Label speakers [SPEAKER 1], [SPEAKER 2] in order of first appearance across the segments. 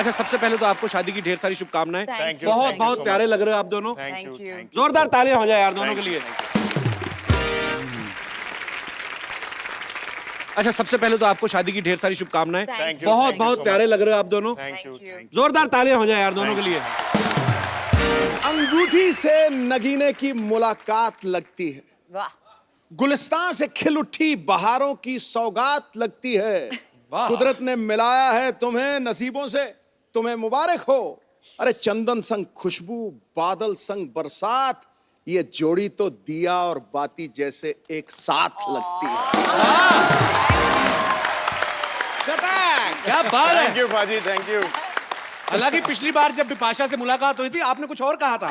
[SPEAKER 1] अच्छा, सबसे पहले तो आपको शादी की ढेर सारी शुभकामनाएं।
[SPEAKER 2] Thank you.
[SPEAKER 1] बहुत
[SPEAKER 2] Thank you
[SPEAKER 1] बहुत
[SPEAKER 2] so
[SPEAKER 1] प्यारे
[SPEAKER 2] much.
[SPEAKER 1] लग रहे हो आप दोनों।
[SPEAKER 2] Thank you.
[SPEAKER 1] जोरदार तालियां हो जाए यार दोनों के लिए। अच्छा, सबसे पहले तो आपको शादी की ढेर सारी शुभकामनाएं।
[SPEAKER 2] Thank you.
[SPEAKER 1] बहुत
[SPEAKER 2] Thank you
[SPEAKER 1] बहुत
[SPEAKER 2] so
[SPEAKER 1] प्यारे
[SPEAKER 2] much.
[SPEAKER 1] लग रहे हो आप दोनों।
[SPEAKER 2] Thank you.
[SPEAKER 1] जोरदार तालियां हो जाए यार दोनों के लिए।
[SPEAKER 3] अंगूठी से नगीने की मुलाकात लगती है,
[SPEAKER 4] वाह
[SPEAKER 3] गुलिस्तान से खिल उठी बहारों की सौगात लगती है।
[SPEAKER 1] वाह।
[SPEAKER 3] कुदरत ने मिलाया है तुम्हें नसीबों से, तुम्हें मुबारक हो। अरे चंदन संग खुशबू, बादल संग बरसात, ये जोड़ी तो दिया और बाती जैसे एक साथ लगती है।
[SPEAKER 1] क्या बात है।
[SPEAKER 2] Thank you, Paji. Thank you.
[SPEAKER 1] हालांकि पिछली बार जब बिपाशा से मुलाकात हुई थी आपने कुछ और कहा था।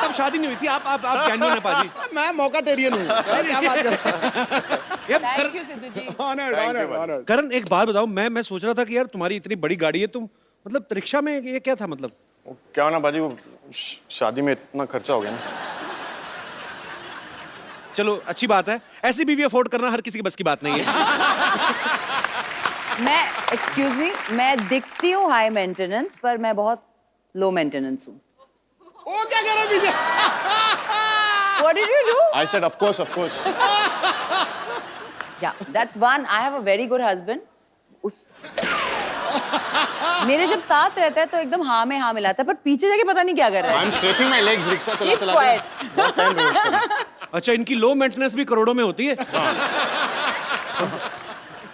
[SPEAKER 1] तब शादी नहीं हुई थी। आप जेन्युइन है पाजी।
[SPEAKER 3] मैं मौकाटेरियन हूँ। क्या बात कर
[SPEAKER 1] ये
[SPEAKER 4] thank you Sidhu ji.
[SPEAKER 2] Thank you, Paji.
[SPEAKER 1] Karan, एक बात बताओ, मैं सोच रहा था कि यार तुम्हारी इतनी बड़ी गाड़ी है, तुम मतलब रिक्शा में ये क्या था मतलब?
[SPEAKER 2] क्या होना बाजी, वो शादी में इतना खर्चा हो गया ना।
[SPEAKER 1] चलो अच्छी बात है, ऐसी बीवी अफोर्ड करना हर किसी की बस की बात नहीं है।
[SPEAKER 4] मैं एक्सक्यूज मी, मैं दिखती हूँ हाई मेंटेनेंस पर मैं बहुत लो मेंटेनेंस हूँ।
[SPEAKER 3] वो क्या कह रहे पीछे?
[SPEAKER 4] What did you do?
[SPEAKER 2] I said of course, of course.
[SPEAKER 4] Yeah, that's one. I have a very good husband. उस मेरे जब साथ रहता है तो एकदम हाँ में हाँ मिलाता है, पर पीछे जाके पता नहीं क्या कर रहा है।
[SPEAKER 2] I'm stretching my legs. Rickshaw चला
[SPEAKER 4] Keep
[SPEAKER 2] चला
[SPEAKER 4] quiet.
[SPEAKER 2] बहुत टाइम वेस्ट।
[SPEAKER 1] अच्छा, इनकी लो मेंटेनेंस भी करोड़ों में होती है।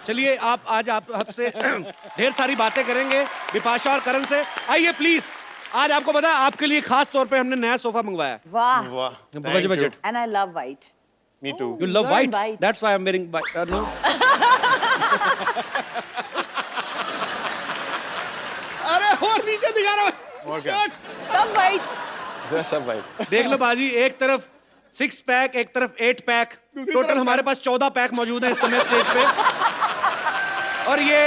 [SPEAKER 1] चलिए, आप आपसे ढेर सारी बातें करेंगे बिपाशा और करण से। आइए प्लीज, आज आपको पता है आपके लिए खास तौर पे हमने नया सोफा मंगवाया है।
[SPEAKER 4] वाह।
[SPEAKER 2] वाह।
[SPEAKER 1] Budget.
[SPEAKER 4] And I love white.
[SPEAKER 2] Me too.
[SPEAKER 1] You love
[SPEAKER 4] You're in
[SPEAKER 1] white?
[SPEAKER 4] white.
[SPEAKER 1] That's why I'm wearing white. No.
[SPEAKER 3] अरे और नीचे दिखा रहा हूँ।
[SPEAKER 2] और क्या?
[SPEAKER 4] सब white.
[SPEAKER 2] सब भाई।
[SPEAKER 1] देख लो बाजी, एक तरफ 6 पैक, एक तरफ 8 पैक, टोटल हमारे पास 14 पैक मौजूद है इस समय स्टेज पे। और ये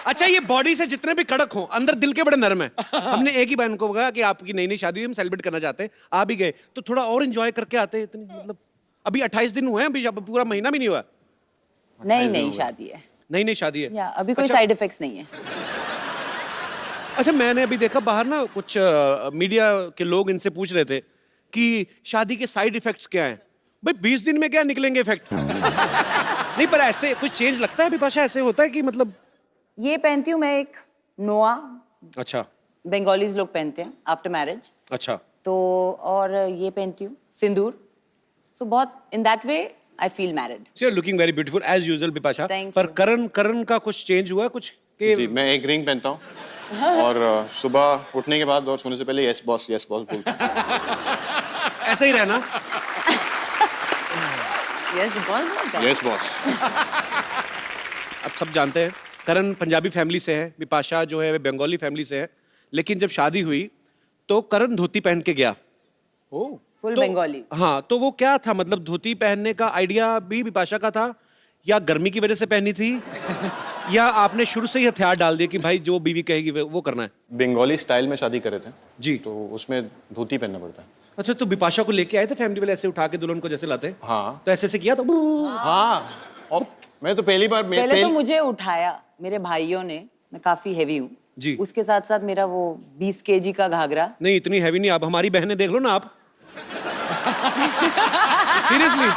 [SPEAKER 1] अच्छा, ये बॉडी से जितने भी कड़क हो, अंदर दिल के बड़े नरम है। हमने एक ही बहन को कहा कि आपकी नई नई शादी हुई, हम सेलिब्रेट करना चाहते हैं, आ भी गए तो थोड़ा और एंजॉय करके आते हैं। इतनी मतलब अभी 28 दिन हुए हैं, अभी पूरा महीना भी नहीं हुआ।
[SPEAKER 4] नई शादी है।
[SPEAKER 1] नई शादी है।
[SPEAKER 4] या अभी कोई
[SPEAKER 1] अच्छा।
[SPEAKER 4] साइड इफेक्ट्स नहीं है।
[SPEAKER 1] अच्छा, मैंने अभी देखा बाहर ना कुछ मीडिया के लोग इनसे पूछ रहे थे कि शादी के साइड इफेक्ट्स क्या हैं। भाई 20 दिन में क्या निकलेंगे इफेक्ट? नहीं, पर ऐसे कुछ चेंज लगता है बिपाशा? ऐसे होता है कि मतलब?
[SPEAKER 4] ये पहनती हूँ मैं एक नोआ,
[SPEAKER 1] अच्छा
[SPEAKER 4] बंगालीज लोग पहनते हैं आफ्टर मैरिज।
[SPEAKER 1] अच्छा।
[SPEAKER 4] तो और ये पहनती हूँ सिंदूर। सो बहुत in that way I feel married.
[SPEAKER 1] So you're looking very beautiful as usual Bipasha.
[SPEAKER 4] Thank
[SPEAKER 1] पर
[SPEAKER 4] you.
[SPEAKER 1] करण का कुछ चेंज हुआ कुछ कि?
[SPEAKER 2] जी, मैं एक रिंग पहनता हूँ और सुबह उठने के बाद और सोने से पहले यस बॉस बोलता हूँ।
[SPEAKER 1] ऐसा ही रहना।
[SPEAKER 4] Yes boss.
[SPEAKER 2] Yes boss.
[SPEAKER 1] अब सब जानते हैं करण पंजाबी फैमिली से है, बिपाशा जो है बंगाली फैमिली से है, लेकिन जब शादी हुई तो करण धोती पहन के गया।
[SPEAKER 4] फुल
[SPEAKER 1] तो,
[SPEAKER 4] बंगाली।
[SPEAKER 1] हाँ, तो वो क्या था मतलब धोती पहनने का आइडिया भी बिपाशा का था या गर्मी की वजह से पहनी थी या आपने शुरू से ही हथियार डाल दिया कि भाई जो बीवी कहेगी वो करना है?
[SPEAKER 2] बंगाली स्टाइल में शादी करे थे
[SPEAKER 1] जी।
[SPEAKER 2] तो उसमें धोती पहनना पड़ता है।
[SPEAKER 1] अच्छा, तो बिपाशा को लेके आए थे फैमिली वाले ऐसे उठा के दुल्हन को जैसे लाते हैं?
[SPEAKER 2] हाँ।
[SPEAKER 1] तो ऐसे किया तो
[SPEAKER 2] हाँ, और मैं तो पहली बार
[SPEAKER 4] पहले तो मुझे उठाया मेरे भाइयों ने, मैं काफी हेवी हूँ
[SPEAKER 1] जी।
[SPEAKER 4] उसके साथ साथ मेरा वो 20 kg का घाघरा।
[SPEAKER 1] नहीं, इतनी हैवी नहीं। आप हमारी बहनें देख लो ना आप। सीरियसली।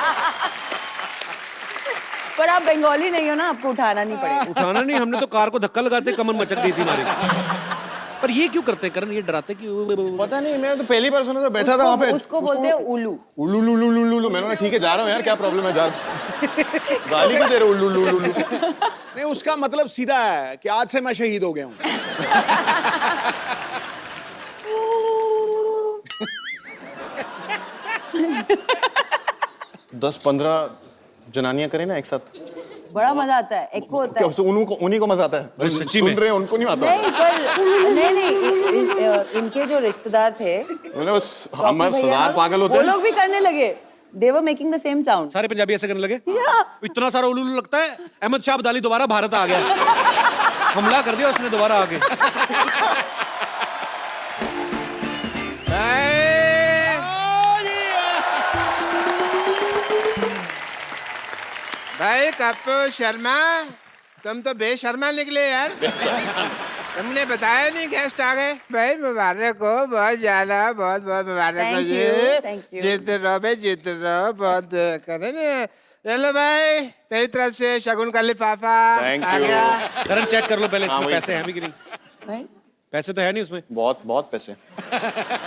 [SPEAKER 4] पर आप बंगाली नहीं हो ना, आपको उठाना नहीं पड़ेगा।
[SPEAKER 1] उठाना नहीं, हमने तो कार को धक्का लगाते कमर मचक गई थी हमारी। पर ये क्यों करते हैं करण? ये डराते क्यों?
[SPEAKER 2] पता नहीं, मैं तो पहली बार सुना था, बैठा था वहाँ पे।
[SPEAKER 4] उसको बोलते हैं उल्लू।
[SPEAKER 2] उल्लू लू लू लू लू। मैंने बोला ठीक है, जा रहा हूँ यार, क्या प्रॉब्लम है, जा रहा हूँ। गाली क्यों दे रहे हो उल्लू लू लू लू?
[SPEAKER 3] नहीं, उसका मतलब सीधा है कि आज से मैं शहीद हो गया हूँ।
[SPEAKER 2] 10-15 जनानियां करें ना एक साथ,
[SPEAKER 4] बड़ा मजा आता है, एको होता
[SPEAKER 2] क्या
[SPEAKER 4] है।
[SPEAKER 2] उन्हीं को मजा आता है?
[SPEAKER 1] अरे सच्ची
[SPEAKER 2] सुन
[SPEAKER 1] में?
[SPEAKER 2] रहे हैं उनको नहीं आता?
[SPEAKER 4] नहीं पर नहीं, इनके जो रिश्तेदार थे
[SPEAKER 2] मैंने बस
[SPEAKER 4] शौकी
[SPEAKER 2] हमारे
[SPEAKER 4] भैया
[SPEAKER 2] सरदार
[SPEAKER 4] लोग,
[SPEAKER 2] पागल होते
[SPEAKER 4] वो
[SPEAKER 2] हैं।
[SPEAKER 4] लोग भी करने लगे। They were making the same sound.
[SPEAKER 1] सारे पंजाबी ऐसे करने लगे?
[SPEAKER 4] Yeah.
[SPEAKER 1] इतना सारा उल्लू लगता है अहमद शाह अब्दाली दोबारा भारत आ गया। हमला कर दिया उसने दोबारा आके।
[SPEAKER 5] भाई कप्पू शर्मा, तुम तो बेशर्मा निकले यार। तुमने बताया नहीं गेस्ट आ गए। भाई मुबारक हो, बहुत ज्यादा, बहुत बहुत मुबारक हो
[SPEAKER 4] Thank
[SPEAKER 5] ji.
[SPEAKER 4] you, thank you.
[SPEAKER 5] जीते रहो भाई, जीते रहो, बहुत करे ना। चलो भाई, मेरी तरफ से शगुन का लिफाफा
[SPEAKER 2] Thank
[SPEAKER 5] आ
[SPEAKER 2] you.
[SPEAKER 5] गया।
[SPEAKER 1] करण चेक कर लो पहले
[SPEAKER 2] हाँ,
[SPEAKER 1] इसमें
[SPEAKER 2] वही।
[SPEAKER 1] पैसे हैं भी कि नहीं।
[SPEAKER 4] नहीं
[SPEAKER 1] पैसे तो है नहीं उसमें,
[SPEAKER 2] बहुत बहुत पैसे।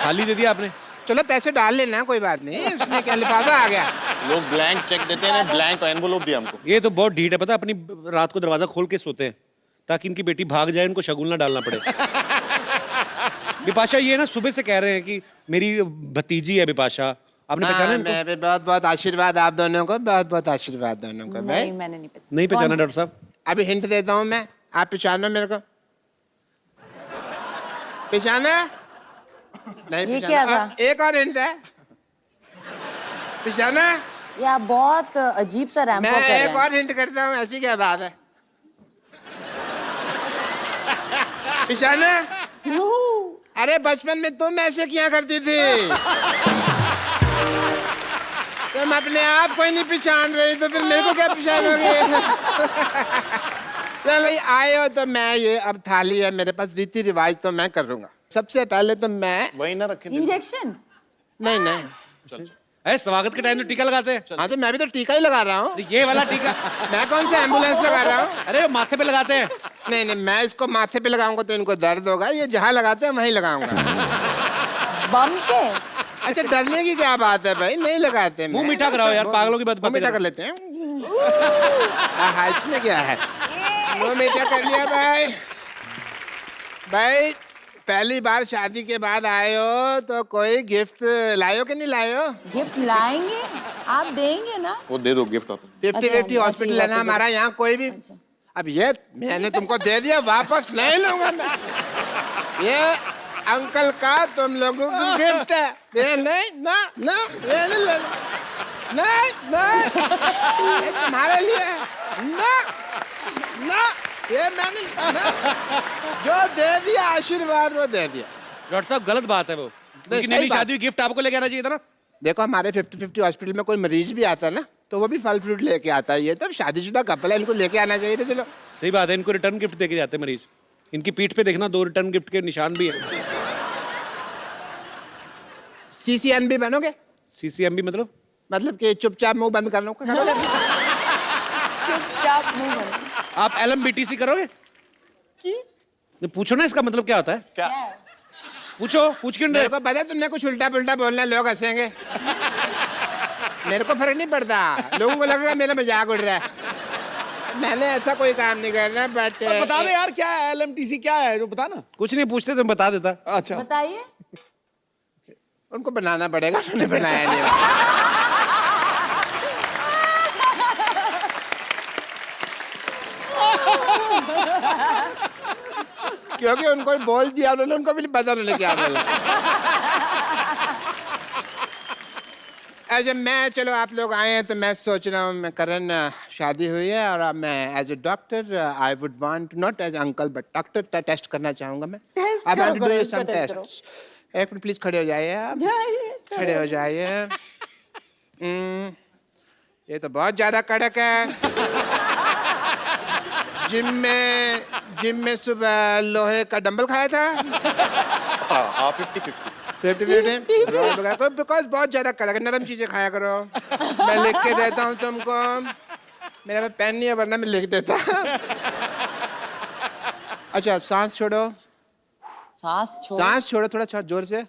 [SPEAKER 1] खाली दे दिया आपने।
[SPEAKER 5] चलो पैसे डाल लेना, कोई बात नहीं, उसमें क्या लिफाफा आ गया।
[SPEAKER 2] लोग ब्लैंक चेक देते हैं ना, ब्लैंक एनवलप दिया हमको।
[SPEAKER 1] ये तो बहुत ढीठ है, पता है, अपनी रात को दरवाजा खोल के सोते हैं ताकि इनकी बेटी भाग जाए, इनको शगुन ना डालना पड़े। बिपाशा ये ना सुबह से कह रहे हैं कि मेरी भतीजी है बिपाशा, आपने पहचाना इनको?
[SPEAKER 5] मैं भी बहुत बहुत आशीर्वाद आप दोनों को, बहुत बहुत आशीर्वाद दोनों को भाई।
[SPEAKER 4] नहीं मैंने नहीं पहचाना।
[SPEAKER 1] नहीं पहचाना
[SPEAKER 4] कौन?
[SPEAKER 1] डॉक्टर साहब?
[SPEAKER 5] अभी हिंट देता हूँ मैं, आप पहचानो मेरे को। पहचाना? नहीं
[SPEAKER 4] ये
[SPEAKER 5] पहचाना।
[SPEAKER 4] क्या था?
[SPEAKER 5] एक और हिंट है, पहचाना?
[SPEAKER 4] ये आप बहुत अजीब सा रैंप
[SPEAKER 5] मैं
[SPEAKER 4] कर रहे
[SPEAKER 5] एक
[SPEAKER 4] हैं।
[SPEAKER 5] और हिंट करता हूँ, ऐसी क्या बात है। पहचाना? अरे बचपन में तुम ऐसे किया करती थी। तुम अपने आप को ही नहीं पहचान रही तो फिर मेरे को क्या पहचानोगे। चलो आए हो तो मैं, ये अब थाली है मेरे पास, रीति रिवाज तो मैं करूंगा। सबसे पहले तो मैं,
[SPEAKER 2] वही ना रखे।
[SPEAKER 4] इंजेक्शन?
[SPEAKER 5] नहीं नहीं,
[SPEAKER 1] अरे स्वागत के टाइम तो टीका लगाते हैं।
[SPEAKER 5] हाँ तो मैं भी तो टीका ही लगा रहा हूँ।
[SPEAKER 1] अरे ये वाला टीका,
[SPEAKER 5] मैं कौन सा एम्बुलेंस लगा रहा हूँ।
[SPEAKER 1] अरे वो माथे पे लगाते हैं।
[SPEAKER 5] नहीं नहीं, मैं इसको माथे पे लगाऊंगा तो इनको दर्द होगा, ये जहाँ लगाते हैं वहीं लगाऊंगा।
[SPEAKER 4] बम पे?
[SPEAKER 5] अच्छा डरने की क्या बात है भाई, नहीं लगाते।
[SPEAKER 1] मुंह मीठा कराओ यार, पागलों की बात
[SPEAKER 5] मुंह मीठा कर लेते हैं। हाँ इसमें क्या है, मुंह मीठा कर लिया भाई। भाई पहली बार शादी के बाद आए हो तो कोई गिफ्ट लाए हो कि नहीं लाए हो?
[SPEAKER 4] गिफ्ट लाएंगे, आप देंगे ना?
[SPEAKER 2] वो दे दो गिफ्ट आप।
[SPEAKER 5] 50-50
[SPEAKER 4] अच्छा,
[SPEAKER 5] हॉस्पिटल
[SPEAKER 4] अच्छी
[SPEAKER 5] है ना
[SPEAKER 4] बात है।
[SPEAKER 5] हमारा यहाँ, कोई भी।
[SPEAKER 4] अच्छा।
[SPEAKER 5] अब ये मैंने तुमको दे दिया, वापस नहीं लूंगा मैं। ये अंकल का तुम लोगों को गिफ्ट है, ये नहीं ना ना, ये नहीं लेना, नहीं नहीं, ये तुम्हारे लिए है। ना ना, ये मैंने ना, जो दे दिया आशीर्वाद वो दे दिया।
[SPEAKER 1] डॉक्टर साहब गलत बात है वो, लेकिन
[SPEAKER 5] सही
[SPEAKER 1] नई
[SPEAKER 5] बात।
[SPEAKER 1] शादी हुई, गिफ्ट आपको लेके आना चाहिए था ना।
[SPEAKER 5] देखो हमारे 50-50 हॉस्पिटल में कोई मरीज भी आता है ना तो वो भी फल फ्रूट लेके आता है। ये तो शादीशुदा कपल है, इनको लेके आना चाहिए था। चलो
[SPEAKER 1] सही बात है, इनको रिटर्न गिफ्ट देके जाते हैं मरीज। इनकी पीठ पे देखना 2 रिटर्न गिफ्ट के निशान भी है।
[SPEAKER 5] CCN भी बनोगे,
[SPEAKER 1] सीसीएमबी मतलब
[SPEAKER 5] कि चुपचाप मुंह बंद कर लो।
[SPEAKER 4] चुपचाप नहीं बनो।
[SPEAKER 1] आप एलएमबीटीसी करोगे? नहीं, पूछो ना इसका मतलब क्या होता है।
[SPEAKER 2] क्या?
[SPEAKER 4] क्या है?
[SPEAKER 1] पूछो, पूछ क्यों
[SPEAKER 5] मेरे
[SPEAKER 1] रहे?
[SPEAKER 5] को पता है तुमने कुछ उल्टा पुल्टा बोलना है, लोग हंसेंगे। मेरे को फर्क नहीं पड़ता, लोगों को लगेगा मेरा मजाक उड़ रहा है। मैंने ऐसा कोई काम नहीं करना, बट
[SPEAKER 3] बता दे यार क्या है LMTC, क्या है जो बता ना।
[SPEAKER 1] कुछ नहीं पूछते तो मैं बता देता।
[SPEAKER 3] अच्छा
[SPEAKER 4] बताइए।
[SPEAKER 5] उनको बनाना पड़ेगा, उन्होंने बनाया नहीं। क्योंकि उनको बोल दिया उन्होंने, उनको भी नहीं पता उन्होंने क्या बोला। अच्छा मैं, चलो आप लोग आए हैं तो मैं सोच रहा हूँ, मैं करण शादी हुई है और अब मैं as a doctor I would want, not as uncle but doctor, test करना चाहूंगा मैं।
[SPEAKER 4] Test
[SPEAKER 5] अब
[SPEAKER 4] करो,
[SPEAKER 5] I'm doing
[SPEAKER 4] करो, इसका
[SPEAKER 5] some
[SPEAKER 4] test करो।
[SPEAKER 5] tests। एक मिनट प्लीज खड़े हो जाइए आप, खड़े हो जाइए। ये तो बहुत ज्यादा कड़क है। जिम में सुबह लोहे का डंबल खाया था।
[SPEAKER 2] हाँ 50-50।
[SPEAKER 5] 50-50 बिकॉज बहुत ज्यादा कड़क है, नरम चीजें खाया करो। मैं लिख के देता हूँ तुमको, मेरे पास पेन नहीं है वरना मैं लिख देता। अच्छा सांस छोड़ो,
[SPEAKER 4] सांस छोड़।
[SPEAKER 5] सांस छोड़ो थोड़ा जोर से।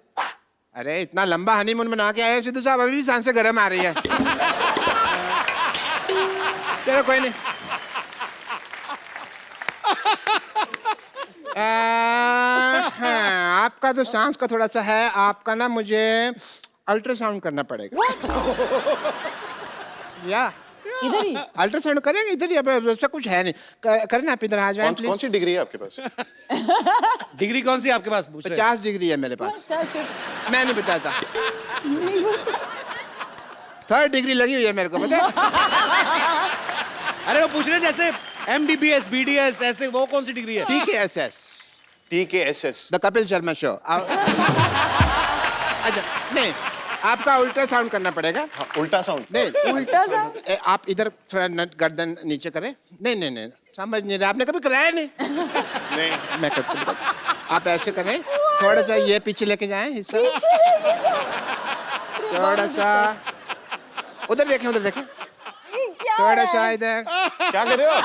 [SPEAKER 5] अरे इतना लंबा हनीमून बना के आए सिद्धू साहब, अभी भी सांसें गर्म आ रही है। चलो कोई नहीं। हाँ, आपका तो सांस का थोड़ा सा है, आपका ना मुझे अल्ट्रासाउंड करना पड़ेगा। या
[SPEAKER 4] इधर ही?
[SPEAKER 5] अल्ट्रासाउंड करेंगे इधर ही, अब ऐसा कुछ है नहीं। करें आप इधर आ जाएं
[SPEAKER 2] कौन
[SPEAKER 5] प्लीज।
[SPEAKER 2] सी डिग्री है आपके पास?
[SPEAKER 1] डिग्री कौन सी आपके पास पूछ रहे हैं?
[SPEAKER 5] 50 डिग्री है मेरे पास, मैं नहीं बताता। 3rd डिग्री लगी हुई है मेरे को, पता है?
[SPEAKER 1] अरे वो पूछ रहे हैं जैसे MBBS BDS ऐसे, वो कौन सी डिग्री है?
[SPEAKER 5] TKSS,
[SPEAKER 2] TKSS।
[SPEAKER 5] The Kapil Sharma show. अच्छा नहीं, आपका अल्ट्रासाउंड करना पड़ेगा।
[SPEAKER 2] हाँ, उल्टा साउंड।
[SPEAKER 5] नहीं
[SPEAKER 4] उल्टा सा?
[SPEAKER 5] आप इधर थोड़ा गर्दन नीचे करें। नहीं नहीं नहीं, समझ नहीं रहे, आपने कभी कराया नहीं?
[SPEAKER 2] नहीं
[SPEAKER 5] मैं करता हूँ। आप ऐसे करें, थोड़ा सा ये पीछे लेके जाएं हिस्सा, थोड़ा सा उधर देखें, उधर देखें, थोड़ा सा इधर।
[SPEAKER 2] क्या कर रहे हो आप?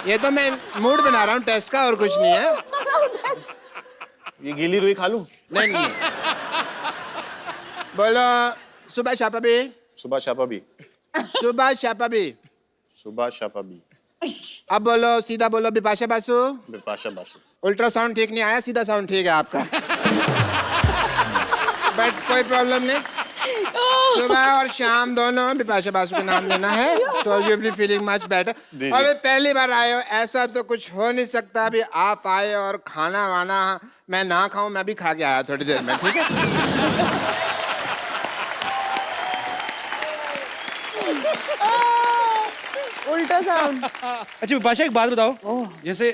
[SPEAKER 5] ये तो मैं मूड बना रहा हूँ टेस्ट का, और कुछ नहीं है।
[SPEAKER 2] ये गीली रुई खा लूं?
[SPEAKER 5] नहीं नहीं, बोलो सुबह शापा भी,
[SPEAKER 2] सुबह शापा भी,
[SPEAKER 5] सुबह शापा भी।
[SPEAKER 2] सुबह शापा भी,
[SPEAKER 5] अब बोलो, सीधा बोलो, बिपाशा बासु।
[SPEAKER 2] बिपाशा बासु।
[SPEAKER 5] अल्ट्रासाउंड ठीक नहीं आया, सीधा साउंड ठीक है आपका। बट कोई प्रॉब्लम नहीं, सुबह और शाम दोनों बिपाशा बासु का नाम लेना है, so you will be feeling much better।
[SPEAKER 2] जी।
[SPEAKER 5] अबे पहली बार आए हो, ऐसा तो कुछ हो नहीं सकता। अभी आप आए और खाना वाना मैं ना खाऊं, मैं भी खा के आया थोड़ी देर में, ठीक है?
[SPEAKER 4] उल्टा साउंड।
[SPEAKER 1] अच्छा विपाशा एक बात बताओ, जैसे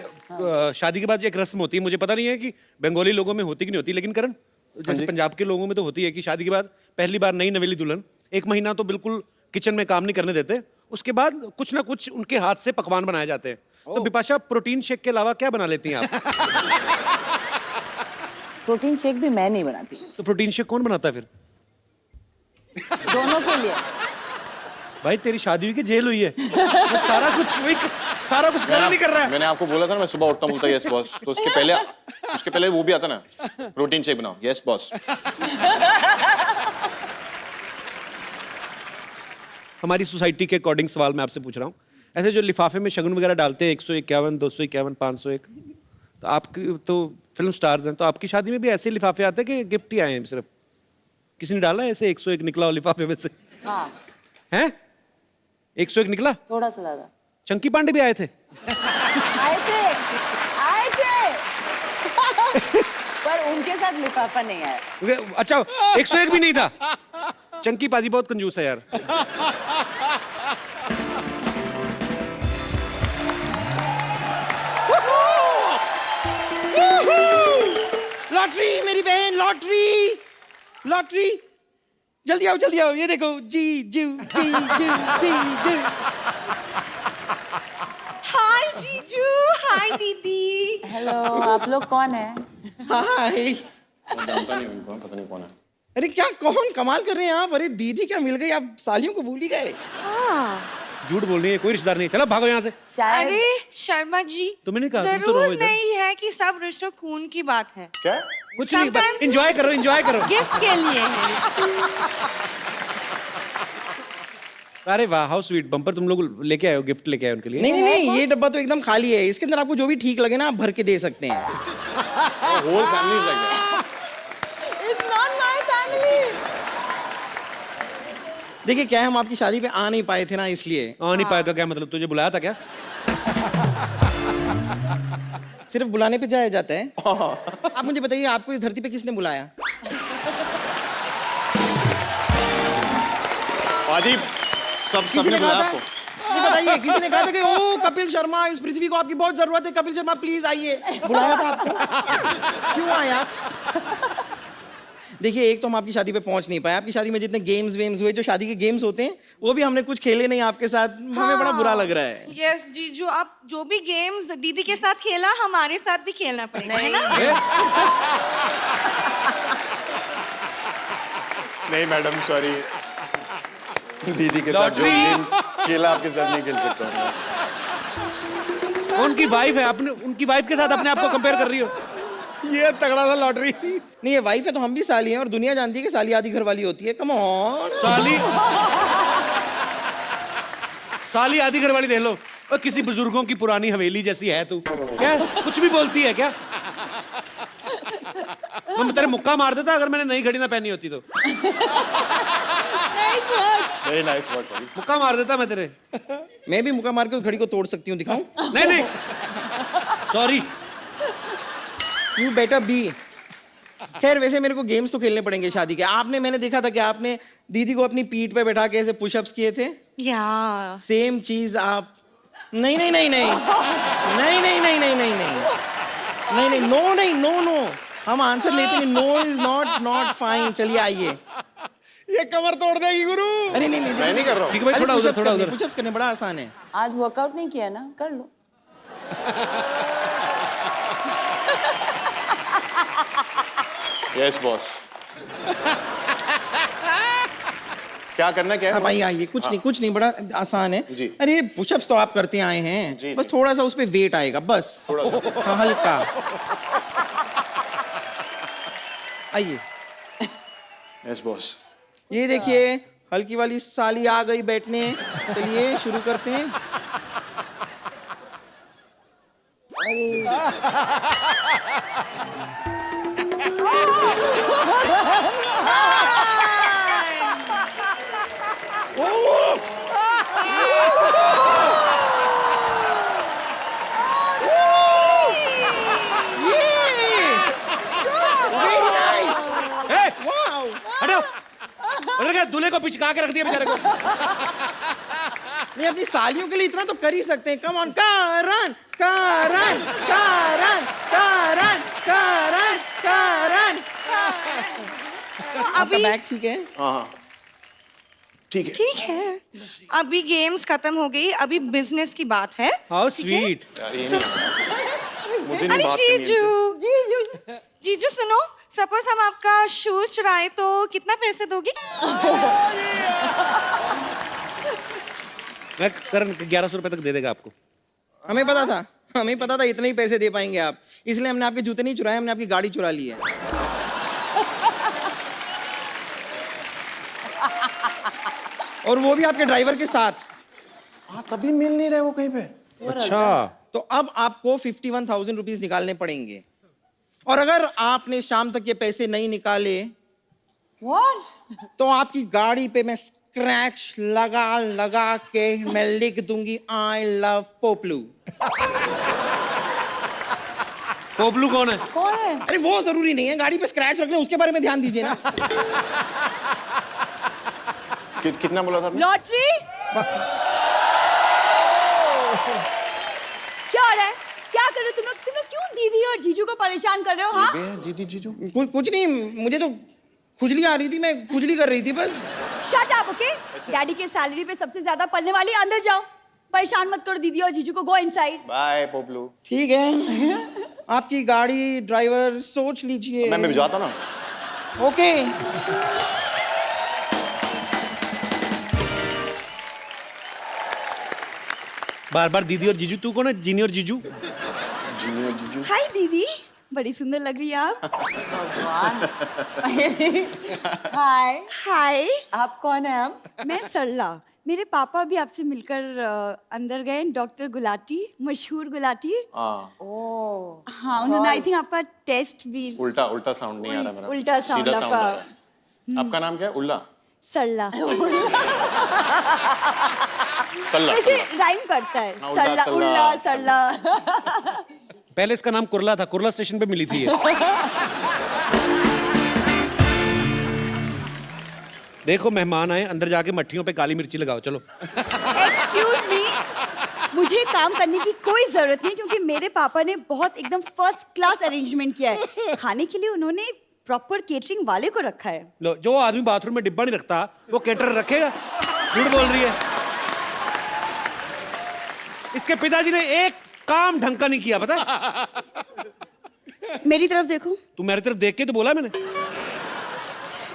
[SPEAKER 1] शादी के बाद एक रस्म होती है, मुझे पता नहीं है कि बंगाली लोगों में होती कि नहीं होती, लेकिन करण जैसे पंजाब के लोगों में तो होती है कि शादी के बाद पहली बार नई नवेली दुल्हन 1 महीना तो बिल्कुल किचन में काम नहीं करने देते, उसके बाद कुछ ना कुछ उनके हाथ से पकवान बनाए जाते हैं। तो विपाशा प्रोटीन शेक के अलावा क्या बना लेती हैं आप?
[SPEAKER 4] प्रोटीन शेक भी मैं नहीं बनाती,
[SPEAKER 1] तो प्रोटीन शेक कौन बनाता है फिर?
[SPEAKER 4] दोनों के लिए।
[SPEAKER 1] भाई तेरी शादी हुई कि जेल हुई है? वो सारा कुछ कर नहीं कर रहा है।
[SPEAKER 2] मैंने आपको बोला था ना, मैं सुबह उठता हूँ बोलता यस बॉस, तो उसके पहले वो भी आता ना, प्रोटीन शेक बनाओ, यस बॉस।
[SPEAKER 1] हमारी सोसाइटी के अकॉर्डिंग सवाल मैं आपसे पूछ रहा हूँ, ऐसे जो लिफाफे में शगुन वगैरह डालते हैं 151, 251, 501, तो आपकी तो फिल्म स्टार्स हैं, तो आपकी शादी में भी ऐसे लिफाफे आते हैं कि गिफ्ट ही आए हैं सिर्फ? किसी ने डाला है ऐसे 101 निकला हो लिफाफे में से?
[SPEAKER 4] हाँ,
[SPEAKER 1] हैं? 101 निकला?
[SPEAKER 4] थोड़ा सा ज्यादा।
[SPEAKER 1] चंकी पांडे भी आए थे?
[SPEAKER 4] आए थे पर उनके साथ लिफाफा नहीं आया।
[SPEAKER 1] अच्छा 101 भी नहीं था? चंकी पाजी बहुत कंजूस है यार।
[SPEAKER 6] लॉटरी मेरी बहन, लॉटरी लॉटरी, जल्दी आओ, ये देखो, जी जी जी जी जी जी।
[SPEAKER 7] हाय जीजू, हाय दीदी।
[SPEAKER 4] हेलो, आप लोग कौन है?
[SPEAKER 6] हाय।
[SPEAKER 2] जानता नहीं उनको, पता नहीं कौन है।
[SPEAKER 6] अरे क्या, कौन कमाल कर रहे हैं आप? अरे दीदी क्या मिल गई, आप सालियों को भूल ही गए।
[SPEAKER 1] झूठ बोल रही है, कोई रिश्तेदार नहीं। चलो भागो यहाँ से।
[SPEAKER 4] शायद
[SPEAKER 7] अरे शर्मा जी,
[SPEAKER 1] तुमने नहीं कहा, तुम तो
[SPEAKER 7] जरूर
[SPEAKER 1] रहो इधर।
[SPEAKER 7] नहीं है कि सब रिश्तों खून की बात है,
[SPEAKER 2] क्या?
[SPEAKER 1] कुछ नहीं,
[SPEAKER 7] Sometimes-
[SPEAKER 1] एंजॉय करो, एंजॉय करो।
[SPEAKER 7] गिफ्ट के लिए है।
[SPEAKER 1] अरे वाह, हाउ स्वीट। बम्पर तुम लोग लेके आए हो, गिफ्ट लेके आए उनके लिए?
[SPEAKER 6] नहीं, ये डब्बा तो एकदम खाली है, इसके अंदर आपको जो भी ठीक लगे ना आप भर के दे सकते हैं।
[SPEAKER 2] Whole family like that.
[SPEAKER 4] It's not my family.
[SPEAKER 6] देखिए क्या है, हम आपकी शादी पे आ नहीं पाए थे ना, इसलिए।
[SPEAKER 1] आ नहीं पाएगा क्या मतलब? तुझे बुलाया था क्या?
[SPEAKER 6] सिर्फ बुलाने पे जाया जाता है। आप मुझे बताइए, आपको इस धरती पे किसने बुलाया?
[SPEAKER 2] पाजी,
[SPEAKER 6] किसी
[SPEAKER 2] सबने
[SPEAKER 6] ने
[SPEAKER 2] बुलाया
[SPEAKER 6] कहा
[SPEAKER 2] आपको?
[SPEAKER 6] था? ये बताइए, किसी ने कहा था कि ओ कपिल शर्मा, इस पृथ्वी को आपकी बहुत जरूरत है, कपिल शर्मा प्लीज आइए? बुलाया था आपको? क्यों आया? देखिए, एक तो हम आपकी शादी पे पहुंच नहीं पाए। आपकी शादी में जितने गेम्स वेम्स हुए, जो शादी के गेम्स होते हैं, वो भी हमने कुछ खेले नहीं आपके साथ। हमें बड़ा बुरा लग रहा है।
[SPEAKER 7] यस जीजू, आप जो भी गेम्स दीदी के साथ खेला, हमारे साथ भी खेलना पड़ेगा, है ना?
[SPEAKER 2] नहीं मैडम, सॉरी, दीदी के साथ जो गेम खेला आपके साथ नहीं खेल सकता हूँ।
[SPEAKER 1] उनकी वाइफ है, अपने उनकी वाइफ के साथ अपने आप को कंपेयर कर रही हो?
[SPEAKER 6] ये तगड़ा था लॉटरी। नहीं, ये वाइफ है तो हम भी साली हैं, और दुनिया जानती है कि साली आधी घर वाली होती है। Come on.
[SPEAKER 1] साली आधी घर वाली देख लो। और किसी बुजुर्गों की पुरानी हवेली जैसी है तू। क्या कुछ भी बोलती है क्या? मैं तेरे मुक्का मार देता अगर मैंने नई घड़ी ना पहनी होती तो।
[SPEAKER 2] वेरी नाइस वर्क पाजी।
[SPEAKER 1] मुक्का मार देता मैं तेरे।
[SPEAKER 6] मैं भी मुक्का मार के उस घड़ी को तोड़ सकती हूँ, दिखाऊं?
[SPEAKER 1] नहीं, सॉरी।
[SPEAKER 6] You better be. खैर, वैसे मेरे को गेम्स तो खेलने पड़ेंगे शादी के। मैंने देखा था कि आपने दीदी को अपनी पीठ पे बैठा के ऐसे पुशअप्स किए थे।
[SPEAKER 7] या
[SPEAKER 6] सेम चीज आप। नहीं, नो, हम आंसर लेते हैं। No is not fine. चलिए आइए।
[SPEAKER 3] ये कमर तोड़ देगी गुरु।
[SPEAKER 6] अरे नहीं नहीं
[SPEAKER 2] मैं नहीं कर रहा हूँ।
[SPEAKER 1] ठीक है भाई, थोड़ा उधर, थोड़ा उधर।
[SPEAKER 6] पुशअप्स करने बड़ा आसान है।
[SPEAKER 4] आज वर्कआउट नहीं किया ना, कर लो।
[SPEAKER 2] Yes boss. क्या करना क्या
[SPEAKER 6] हाँ
[SPEAKER 2] है?
[SPEAKER 6] भाई आइए, कुछ नहीं बड़ा आसान है।
[SPEAKER 2] जी।
[SPEAKER 6] अरे पुशअप्स तो आप करते आए हैं,
[SPEAKER 2] जी,
[SPEAKER 6] बस
[SPEAKER 2] जी।
[SPEAKER 6] थोड़ा सा उस पे वेट आएगा बस, हाँ हल्का। आइए,
[SPEAKER 2] यस बॉस।
[SPEAKER 6] ये देखिए हल्की वाली साली आ गई बैठने। चलिए शुरू करते हैं। Very nice.
[SPEAKER 1] ए, हटो। उधर क्या दूल्हे को पिचका के रख दिया बेचारे को।
[SPEAKER 6] नहीं, अपनी सालियों के लिए इतना तो कर ही सकते हैं। कम ऑन, करन करन करन करन करन करन।
[SPEAKER 7] तो
[SPEAKER 6] आपका
[SPEAKER 7] अभी
[SPEAKER 6] बैग ठीक है?
[SPEAKER 2] हाँ हाँ ठीक है।
[SPEAKER 7] ठीक है, अभी गेम्स खत्म हो गई, अभी बिजनेस की बात है।
[SPEAKER 1] हाउ
[SPEAKER 7] ठीक है?
[SPEAKER 1] स्वीट।
[SPEAKER 2] यार ये नहीं, मुझे नहीं
[SPEAKER 7] अरे
[SPEAKER 2] बात करनी है
[SPEAKER 7] जीजू,
[SPEAKER 2] इनसे।
[SPEAKER 7] जीजू सुनो, सपोज हम आपका शूज चुराए तो कितना पैसे दोगे?
[SPEAKER 1] मैं करण 1100 रुपए तक दे देगा आपको।
[SPEAKER 6] हमें पता था इतने ही पैसे दे पाएंगे आप, इसलिए हमने आपके जूते नहीं चुराए, हमने आपकी गाड़ी चुरा ली है। और वो भी आपके ड्राइवर के साथ।
[SPEAKER 2] हाँ तभी मिल नहीं रहे वो कहीं पे।
[SPEAKER 1] अच्छा,
[SPEAKER 6] तो अब आपको 51,000 रुपीज निकालने पड़ेंगे, और अगर आपने शाम तक ये पैसे नहीं निकाले
[SPEAKER 4] What?
[SPEAKER 6] तो आपकी गाड़ी पे मैं स्क्रैच लगा के मैं लिख दूंगी आई लव पोपलू।
[SPEAKER 1] पोपलू कौन है?
[SPEAKER 4] कौन है?
[SPEAKER 6] अरे वो जरूरी नहीं है, गाड़ी पे स्क्रैच रख ले उसके बारे में ध्यान दीजिए ना।
[SPEAKER 2] कितना बोला था आपने?
[SPEAKER 4] लॉटरी? क्या हो रहा है? क्या कर रहे हो तुम लोग क्यों दीदी और जीजू को परेशान कर रहे हो? हाँ,
[SPEAKER 2] दीदी जीजू।
[SPEAKER 6] कुछ नहीं, मुझे तो खुजली आ रही थी, मैं खुजली कर रही थी बस।
[SPEAKER 4] Shut up, okay? डैडी के सैलरी पे सबसे ज्यादा पलने वाली, अंदर जाओ। परेशान मत करो दीदी और जीजू को, गो इनसाइड।
[SPEAKER 2] बाय पोपलू।
[SPEAKER 6] ठीक है, आपकी गाड़ी ड्राइवर सोच लीजिए।
[SPEAKER 2] मैं भिजवाता ना।
[SPEAKER 6] ओके।
[SPEAKER 1] बार बार दीदी और जीजू, तू कौन है? जीनी और जीजू?
[SPEAKER 2] जीनी और जीजू।
[SPEAKER 4] हाय दीदी, बड़ी सुंदर लग रही है आप। हाय। हाय। आप कौन है? आप? मैं सरला। मेरे पापा भी आपसे मिलकर अंदर गए, डॉक्टर गुलाटी, मशहूर गुलाटी।
[SPEAKER 2] हाँ
[SPEAKER 4] ओह हाँ, उन्होंने आई थिंक आपका टेस्ट भी।
[SPEAKER 2] उल्टा साउंड नहीं आ रहा मेरा।
[SPEAKER 4] उल्टा साउंड
[SPEAKER 2] सीधा sound
[SPEAKER 4] आपका।
[SPEAKER 2] आ रहा है। आपका नाम क्या है? उल्ला।
[SPEAKER 4] सरला।
[SPEAKER 2] सल्ला।
[SPEAKER 4] वैसे राइम करता है।
[SPEAKER 2] हाँ, उल्ला,
[SPEAKER 4] सरला,
[SPEAKER 2] सल्ला,
[SPEAKER 4] उल्ला, सरला।
[SPEAKER 1] पहले इसका नाम कुरला था, कुरला स्टेशन पे मिली थी ये। देखो मेहमान आए, अंदर जाके मट्ठियों पे काली मिर्ची लगाओ, चलो।
[SPEAKER 4] एक्सक्यूज मी, मुझे काम करने की कोई जरूरत नहीं, क्योंकि मेरे पापा ने बहुत एकदम फर्स्ट क्लास अरेंजमेंट किया है। खाने के लिए उन्होंने प्रॉपर केटरिंग वाले को रखा है।
[SPEAKER 1] लो, जो आदमी बाथरूम में डिब्बा नहीं रखता वो केटर रखेगा? झूठ बोल रही है। इसके पिताजी ने एक काम ढंग का नहीं किया, पता है?
[SPEAKER 4] मेरी तरफ देखो।
[SPEAKER 1] तू मेरी तरफ देख के तो बोला मैंने।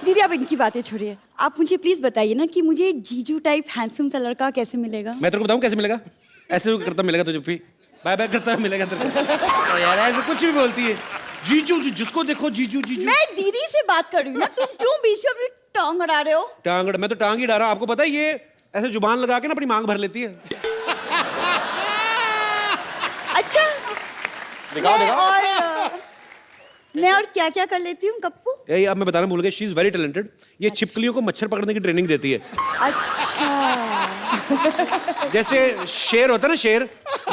[SPEAKER 4] दीदी आप इनकी बातें छोड़िए, आप मुझे प्लीज बताइए ना कि मुझे जीजू टाइप हैंडसम सा लड़का कैसे मिलेगा?
[SPEAKER 1] मैं तेरे को बताऊं कैसे मिलेगा? ऐसे करता मिलेगा तुझे, भी बाय बाय करता मिलेगा तेरे को। यार ऐसे कुछ भी बोलती है। जीजू जी, जिसको देखो जीजू जीजू।
[SPEAKER 4] मैं दीदी से बात कर रही हूँ ना, तुम क्यों बीच में अपनी टांग अड़ा रहे हो?
[SPEAKER 1] टांग? मैं तो टांग ही डाल रहा हूँ। आपको पता है ये ऐसे जुबान लगा के ना अपनी मांग भर लेती है।
[SPEAKER 4] अच्छा,
[SPEAKER 2] दिखाओ
[SPEAKER 4] मैं और क्या क्या कर लेती हूँ गप्पू?
[SPEAKER 1] यही अब मैं बताना भूल गया, शी इज वेरी टैलेंटेड। ये छिपकलियों को मच्छर पकड़ने की ट्रेनिंग देती है।
[SPEAKER 4] अच्छा।
[SPEAKER 1] जैसे शेर होता है ना, शेर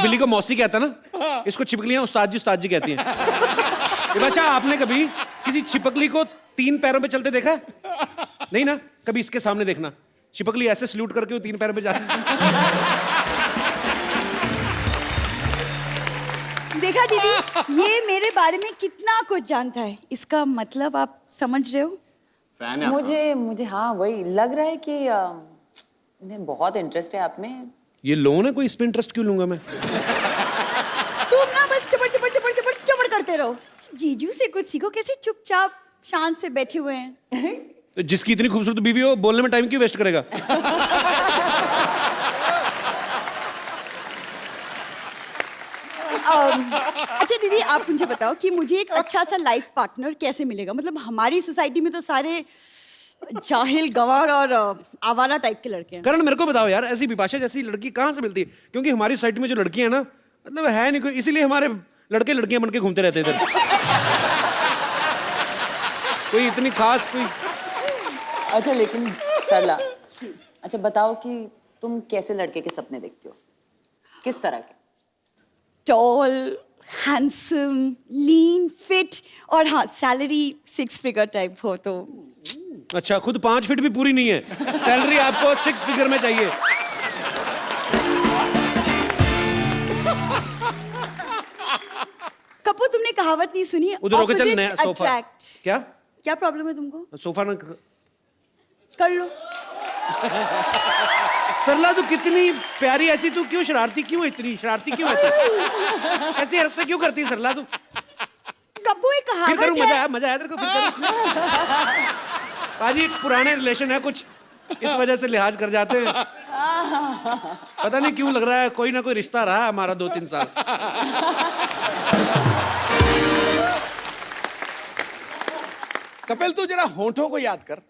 [SPEAKER 1] बिल्ली को मौसी कहता है ना, इसको छिपकलियां उस्ताद जी कहती हैं। ये बादशाह, आपने कभी किसी छिपकली को 3 पैरों पे चलते देखा है? नहीं ना? कभी इसके सामने देखना, छिपकली ऐसे सल्यूट करके वो 3 पैरों पे जाती है।
[SPEAKER 4] देखा दीदी, ये मेरे बारे में कितना कुछ जानता है। इसका मतलब आप समझ रहे हो?
[SPEAKER 2] फैन है आपका।
[SPEAKER 8] मुझे हाँ वही लग रहा है कि इन्हें बहुत इंटरेस्ट है आप में।
[SPEAKER 1] ये लोन है कोई, इसमें इंटरेस्ट क्यों लूंगा मैं?
[SPEAKER 4] तुम ना बस चपड़ चपड़ चपड़ चपड़ चपड़ करते रहो। जीजू से कुछ सीखो, कैसे चुपचाप शांत से बैठे हुए हैं।
[SPEAKER 1] तो जिसकी इतनी खूबसूरत बीवी हो, बोलने में टाइम क्यों वेस्ट करेगा?
[SPEAKER 4] अच्छा दीदी, आप मुझे बताओ कि मुझे एक अच्छा सा लाइफ पार्टनर कैसे मिलेगा? मतलब हमारी सोसाइटी में तो सारे जाहिल, गंवार और आवारा टाइप के लड़के हैं।
[SPEAKER 1] करण मेरे को बताओ यार, ऐसी बिपाशा जैसी लड़की कहाँ से मिलती है? क्योंकि हमारी सोसाइटी में जो लड़कियां हैं ना, मतलब है नहीं कोई, इसीलिए हमारे लड़के लड़कियां बन के घूमते रहते हैं इधर। कोई इतनी खास कोई।
[SPEAKER 8] अच्छा लेकिन सरला, अच्छा बताओ कि तुम कैसे लड़के के सपने देखते हो, किस तरह के?
[SPEAKER 4] टॉल, हैंडसम, लीन, फिट और हाँ सैलरी 6 फिगर टाइप हो तो।
[SPEAKER 1] अच्छा, खुद 5 फीट भी पूरी नहीं है, सैलरी आपको 6 फिगर में चाहिए।
[SPEAKER 4] कपू, तुमने कहावत नहीं सुनी?
[SPEAKER 1] उधर होके चल,
[SPEAKER 4] Opposites
[SPEAKER 1] नया सोफा।
[SPEAKER 4] attract।
[SPEAKER 1] क्या
[SPEAKER 4] क्या प्रॉब्लम है तुमको?
[SPEAKER 1] सोफा ना
[SPEAKER 4] कर लो।
[SPEAKER 1] सरला, तू कितनी प्यारी, ऐसी तू क्यों शरारती, क्यों इतनी शरारती क्यों है तू? ऐसी हरकतें क्यों करती है सरला तू?
[SPEAKER 4] कपू, एक
[SPEAKER 1] फिर करूं,
[SPEAKER 4] कहावत है।
[SPEAKER 1] मजा आया तेरे को? फिर करूं? पाजी, एक पुराने रिलेशन है कुछ, इस वजह से लिहाज कर जाते हैं। पता नहीं क्यों लग रहा है कोई ना कोई रिश्ता रहा है हमारा 2-3 साल।
[SPEAKER 3] कपिल, तू जरा होठों को याद कर।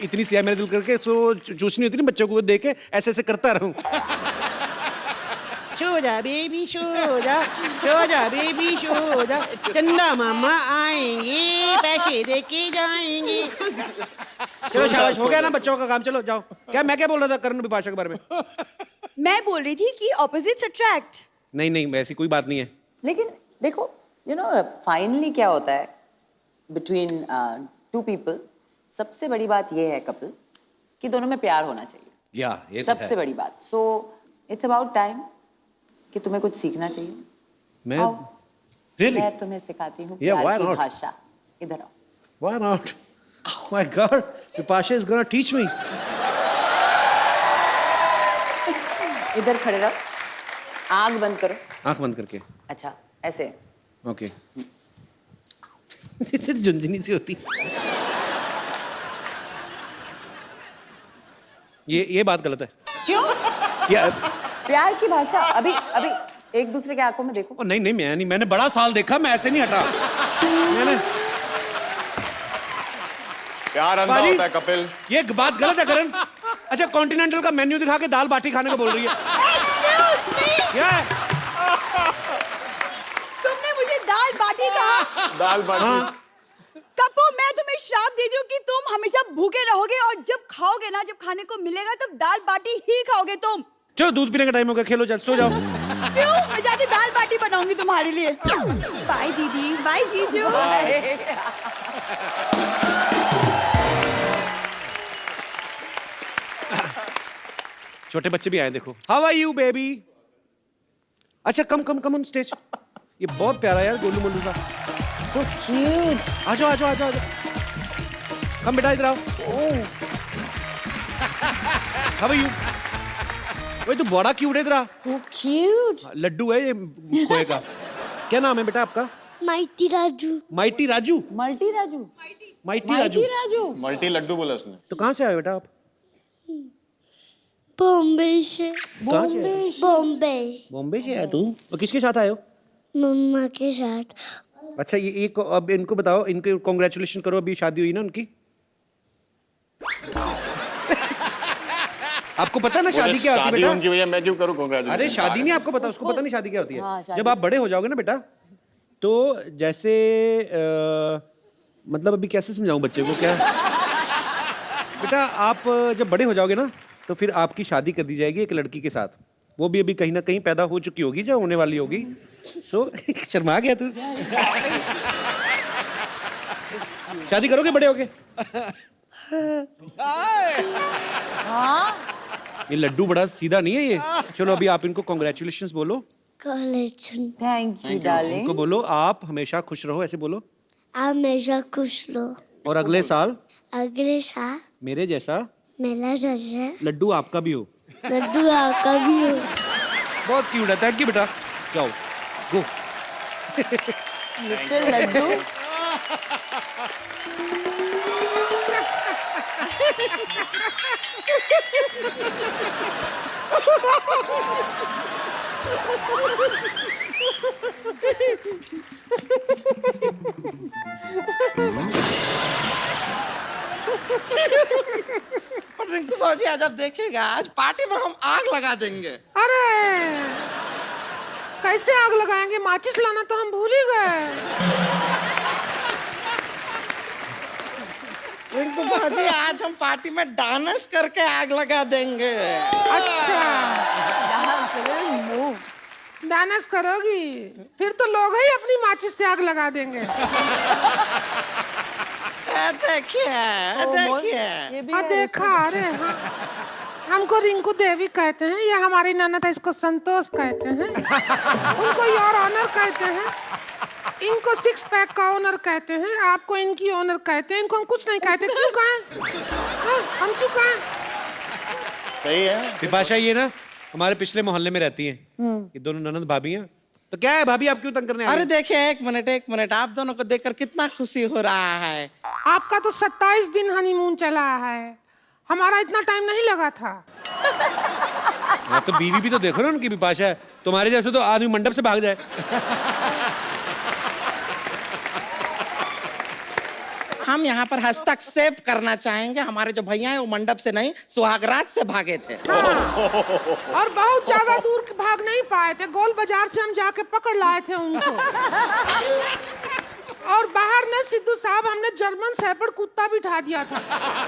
[SPEAKER 1] इतनी सिया मेरे दिल करके सो चूसनी होती नहीं बच्चों को, देख के ऐसे ऐसे करता रहूं। सो जा बेबी, सो जा बेबी, सो जा, चंदा मामा आएंगे, पैसे दे के जाएंगे। चलो शाबाश, हो गया ना बच्चों का काम, चलो जाओ। मैं क्या बोल रहा था करण बिपाशा के बारे में?
[SPEAKER 4] मैं बोल रही थी कि ऑपोजिट्स अट्रैक्ट।
[SPEAKER 1] नहीं, ऐसी कोई बात नहीं है।
[SPEAKER 8] लेकिन देखो यू नो फाइनली क्या होता है बिटवीन टू पीपल, सबसे बड़ी बात ये है कपिल कि दोनों में प्यार होना चाहिए।
[SPEAKER 1] या ये तो
[SPEAKER 8] सबसे बड़ी बात। सो इट्स अबाउट टाइम कि तुम्हें कुछ सीखना चाहिए।
[SPEAKER 1] मैं
[SPEAKER 8] आओ,
[SPEAKER 1] रियली,
[SPEAKER 8] मैं तुम्हें सिखाती हूँ
[SPEAKER 1] Yeah, why
[SPEAKER 8] प्यार की
[SPEAKER 1] not?
[SPEAKER 8] भाषा। इधर आओ।
[SPEAKER 1] why not? My God, Bipasha is gonna teach me.
[SPEAKER 8] इधर खड़े रहो, आग बंद करो।
[SPEAKER 1] आंख बंद करके।
[SPEAKER 8] अच्छा ऐसे।
[SPEAKER 1] ओके। झुंझुनी सी होती। ये बात गलत है।
[SPEAKER 8] क्यों?
[SPEAKER 1] या
[SPEAKER 8] प्यार की भाषा। अभी एक दूसरे के आंखों में देखो।
[SPEAKER 1] ओ, नहीं, मैंने बड़ा साल देखा, मैं ऐसे नहीं हटा। मैंने
[SPEAKER 2] प्यार अंधा
[SPEAKER 1] पाजी,
[SPEAKER 2] होता है कपिल।
[SPEAKER 1] ये बात गलत है करण। अच्छा, कॉन्टिनेंटल का मेन्यू दिखा के दाल बाटी खाने को बोल रही है।
[SPEAKER 4] Excuse me!
[SPEAKER 1] क्या?
[SPEAKER 4] तुमने मुझे दाल बाटी कहा?
[SPEAKER 2] दाल बाटी।
[SPEAKER 1] हाँ।
[SPEAKER 4] कपू, मैं तुम्हें श्राप देती हूँ कि तुम हमेशा भूखे रहोगे और जब खाओगे ना, जब खाने को मिलेगा तब दाल बाटी ही खाओगे तुम।
[SPEAKER 1] चलो, दूध पीने का टाइम हो गया, खेलो, चल सो जाओ।
[SPEAKER 4] क्यों? मैं जाके दाल बाटी बनाऊंगी तुम्हारे लिए। बाय दीदी, बाय जीजू।
[SPEAKER 1] छोटे बच्चे भी आए, देखो। How are you baby? अच्छा, कम ऑन स्टेज। ये बहुत प्यारा यार, गोलू मोलू का।
[SPEAKER 8] So cute.
[SPEAKER 1] आ जाओ। कम बेटा, इधर आओ। How are you? ओए, तू बड़ा क्यूट है, इधर आ।
[SPEAKER 8] So cute.
[SPEAKER 1] लड्डू है ये खोए का। क्या नाम है बेटा आपका?
[SPEAKER 9] Mighty Raju.
[SPEAKER 1] Mighty Raju.
[SPEAKER 8] Multi Raju.
[SPEAKER 1] Mighty
[SPEAKER 8] mighty
[SPEAKER 1] Raju.
[SPEAKER 8] Raju.
[SPEAKER 2] Multi laddu बोला उसने।
[SPEAKER 1] तो कहाँ से आए बेटा आप?
[SPEAKER 9] बॉम्बे से।
[SPEAKER 1] कहाँ से आए?
[SPEAKER 9] बॉम्बे।
[SPEAKER 1] बॉम्बे से आया तू? और किसके साथ आए हो?
[SPEAKER 9] मम्मा के साथ।
[SPEAKER 1] अच्छा, ये अब इनको बताओ, इनके कॉन्ग्रेचुलेशन करो, अभी शादी हुई ना उनकी। आपको पता है ना शादी क्या होती है
[SPEAKER 2] शादी
[SPEAKER 1] बेटा?
[SPEAKER 2] उनकी वजह मैं क्यों करूं कांग्रेचुलेशन?
[SPEAKER 1] अरे शादी नहीं आपको पता, उसको पता नहीं शादी क्या होती
[SPEAKER 8] हाँ,
[SPEAKER 1] है।
[SPEAKER 8] शादी।
[SPEAKER 1] जब आप बड़े हो जाओगे ना बेटा, तो जैसे मतलब अभी कैसे समझाऊं बच्चे को, क्या बेटा, आप जब बड़े हो जाओगे ना, तो फिर आपकी शादी कर दी जाएगी एक लड़की के साथ। वो भी अभी कहीं ना कहीं पैदा हो चुकी होगी, जो होने वाली होगी। सो शर्मा गया तू। शादी करोगे बड़े होके?
[SPEAKER 8] हाँ।
[SPEAKER 1] ये लड्डू बड़ा सीधा नहीं है ये। चलो, अभी आप इनको कॉन्ग्रेचुलेशंस बोलो।
[SPEAKER 9] College
[SPEAKER 8] thank you darling.
[SPEAKER 1] उनको बोलो आप हमेशा खुश रहो, ऐसे बोलो।
[SPEAKER 9] आप हमेशा खुश लो।
[SPEAKER 1] और अगले साल
[SPEAKER 9] अगले साल
[SPEAKER 1] मेरे जैसा
[SPEAKER 9] मेला जैसे
[SPEAKER 1] लड्डू आपका भी हो।
[SPEAKER 9] लड्डू आपका भी हो।
[SPEAKER 1] बहुत क्यूट है। थैंक यू बेटा। जाओ गो।
[SPEAKER 8] लिटिल लड्डू।
[SPEAKER 6] पर रिंकू बाबूजी आज आप देखिएगा, आज पार्टी में हम आग लगा देंगे।
[SPEAKER 5] अरे कैसे आग लगाएंगे? माचिस लाना तो हम भूल ही गए।
[SPEAKER 6] रिंकू बाबूजी आज हम पार्टी में डांस करके आग लगा देंगे।
[SPEAKER 5] अच्छा डांस करोगी? फिर तो लोग ही अपनी माचिस से आग लगा देंगे।
[SPEAKER 6] देखिए
[SPEAKER 8] ये भी
[SPEAKER 5] हाँ
[SPEAKER 8] है
[SPEAKER 5] देखा। अरे हाँ। हमको रिंकू देवी कहते हैं, ये हमारी ननद है, इसको संतोष कहते हैं, उनको योर ऑनर कहते हैं, इनको सिक्स पैक का ओनर कहते हैं, आपको इनकी ओनर कहते हैं, इनको हम कुछ नहीं कहते। क्यों कहें? हाँ, हम क्यों कहें?
[SPEAKER 2] सही है।
[SPEAKER 1] बिपाशा ये ना हमारे पिछले मोहल्ले में रहती हैं। ये दोनों ननद भाभी हैं। तो क्या है भाभी, आप क्यों तंग करने आ
[SPEAKER 6] अरे
[SPEAKER 1] रहे
[SPEAKER 6] देखिए एक मिनट, आप दोनों को देखकर कितना खुशी हो रहा है।
[SPEAKER 5] आपका तो 27 दिन हनीमून चला है, हमारा इतना टाइम नहीं लगा था।
[SPEAKER 1] हाँ, तो बीवी भी तो देखो ना उनकी। बिपाशा है तुम्हारे जैसे तो आदमी मंडप से भाग जाए।
[SPEAKER 6] हम यहाँ पर हस्तक्षेप करना चाहेंगे, हमारे जो भैया हैं वो मंडप से नहीं सुहागरात से भागे थे।
[SPEAKER 5] और बहुत ज्यादा दूर भाग नहीं पाए थे, गोल बाजार से हम जाके पकड़ लाए थे उनको। और बाहर ने सिद्धू साहब हमने जर्मन शेफर्ड कुत्ता बिठा दिया था,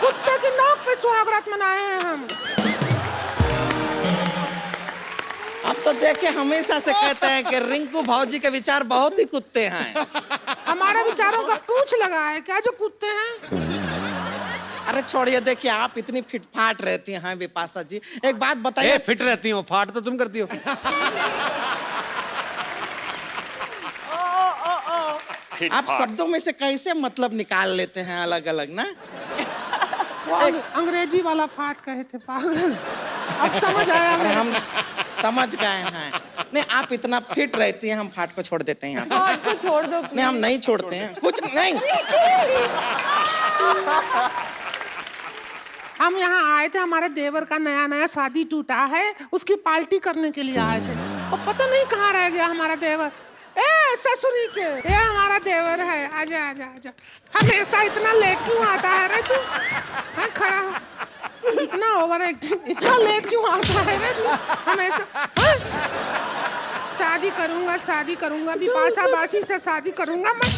[SPEAKER 5] कुत्ते की नोक पे सुहागरात मनाए हैं हम।
[SPEAKER 6] अब तो देखिए हमेशा से कहते हैं कि रिंकू भाऊजी के विचार बहुत ही कुत्ते हैं।
[SPEAKER 5] हमारे विचारों का पूछ लगा है क्या जो कुत्ते हैं?
[SPEAKER 6] अरे छोड़िए, देखिए आप इतनी फिटफाट रहती हैं बिपाशा जी, एक बात बताइए।
[SPEAKER 1] फिट रहती हो, फाट तो तुम करती हो।
[SPEAKER 6] आप शब्दों में से कैसे मतलब निकाल लेते हैं अलग अलग ना?
[SPEAKER 5] वो अंग्रेजी वाला फाट कहे थे पागल। अब समझ आया
[SPEAKER 6] अरे
[SPEAKER 5] मैं।
[SPEAKER 6] हम समझ गए हैं। नहीं आप इतना फिट रहती हैं, हम फाट को छोड़ देते हैं यहाँ पे।
[SPEAKER 8] फाट को छोड़ दो।
[SPEAKER 6] नहीं हम नहीं छोड़ते हैं, कुछ नहीं।
[SPEAKER 5] हम यहाँ आए थे, हमारे देवर का नया शादी टूटा है, उसकी पार्टी करने के लिए आए थे। और पता नहीं कहाँ रह गया हमारा देवर। ए ससुरी के, ये हमारा देवर है, आजा आजा आजा। हमेशा इतना लेट क्यों आता है रे तू? हाँ खड़ा हो। इतना ओवर एक्टिंग, इतना लेट क्यों आता है रे तू हमेशा? हाँ? शादी करूंगा बिपाशा बासी से शादी करूंगा मैं।